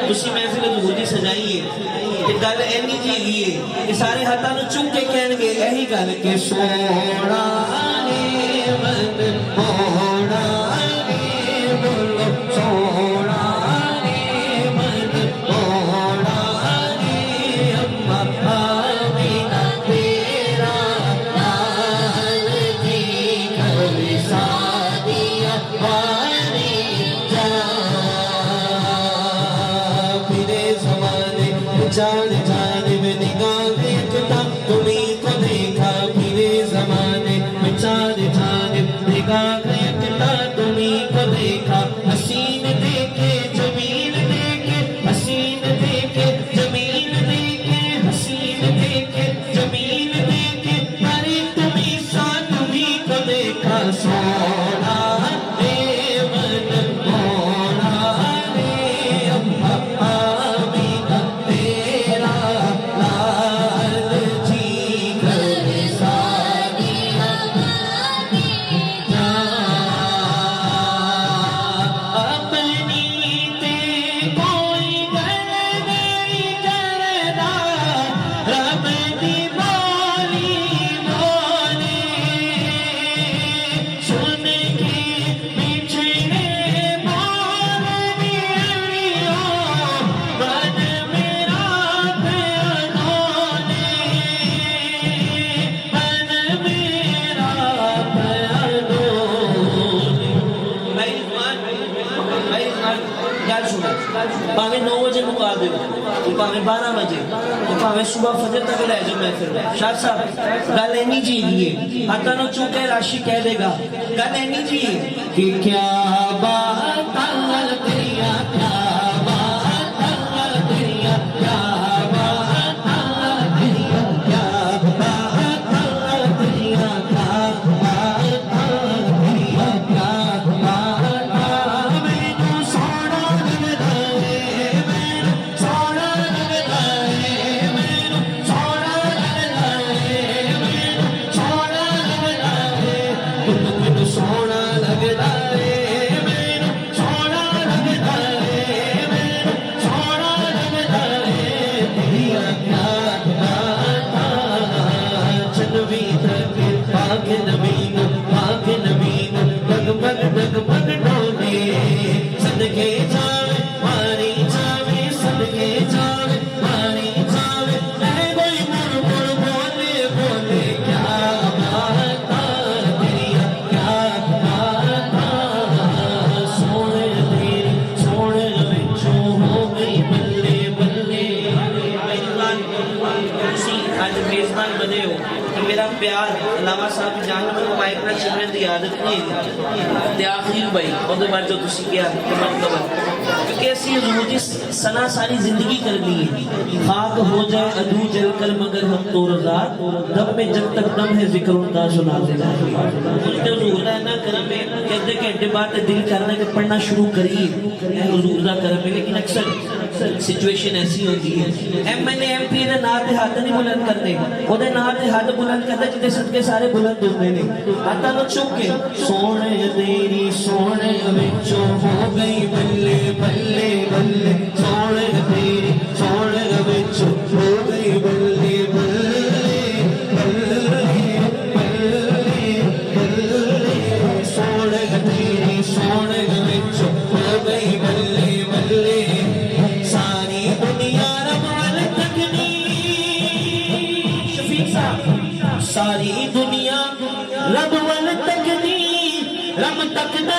तुसी महफिल हुजूर दी सजाई है ते गल इन्नी जी हैगी है कि सारे हाथां नूं चुम के कहणगे यही गल कि सोहणा ने मन होना ने बोलो सोहणा ने मन होना ने अम्मा आमीना तेरा लाल जी कर सादिया वाली जा फिरे ज़माने जान जाने में निगाह देखता तुम्हीं को देखा फिरे ज़माने में जान जाने निगाह देखता तुम्हीं को देखा हसीन देखे जमील देखे हसीन देखे जमील देखे हसीन देखे जमील देखे अरे तुम्हीं सा तुम्हीं को देखा सोना रे मन मोना रे अम्मा आमीना तेरा लाल जी कर सादिया अपनी ते कोई गल नहीं करदा रब दी बोली बोले सुन के बिछड़े बोल दियो मन मेरा प्यानोले मन मेरा प्यानोले गल सुनो भावे 9 बजे मुका दो भावे 12 बजे भावे सुबह फजर तक लै जाओ महफिल शाह साहब गल इन्नी जी है हाथां नूं चूम के राशि कह देगा गल इन्नी जी है कि क्या बात तेरिया क्या बात तेरिया क्या बात तेरिया क्या बात तेरिया क्या बात तेरिया क्या बात मैनू सोहना लगदा है मैनू सोहना लगदा है मैनू सोहना लगदा है मैनू सोहना लगदा है मैनू सोहना लगदा है मैनू सोहना लगदा है मैनू सोहना लगदा है तेरिया क्या बात चनवी तक पाक नबीन डगमग डगमग डोले सदके जावे मारी जावे सदके जावे मारी जावे ऐ कोई मुड़ मुड़ बोले बोले क्या बात तेरिया क्या बात सोने तेरी सोने विचों हो गई बल्ले बल्ले आज मेजबान बने हो तो मेरा प्यार अलावा साहब जान में माइक ना छिड़ने की आदत नहीं है ते आखिर भाई ओदे बाद जो तुसी किया मतलब क्योंकि ऐसी हुजूर जी सना सारी जिंदगी कर ली है खाक हो जाए अदू जल कर मगर हम तो रज़ा दम में जब तक दम है जिक्र उनका सुनाते जाए उनके हुजूर दा ना करम है कहते घंटे बाद दिल करना कि पढ़ना शुरू करिए हुजूर दा करम है लेकिन अक्सर सिचुएशन ऐसी होती है एमएलए एमपी दे नाम ते हाथ नहीं बुलंद करते ओदे नाम ते हाथ बुलंद करते जिते सदके सारे बुलंद होते ने हाथां नूं चुक के सोने तेरी सोने विचों हो गई बल्ले बल्ले बल्ले सोने तेरी सोने विचों हो गई बल्ले बल्ले बल्ले बल्ले बल्ले सोने तेरी सोने विचों हो गई बल्ले बल्ले सारी दुनिया रवाल तकनी शफीक साहब सारी दुनिया रब वल तकनी रब तकदा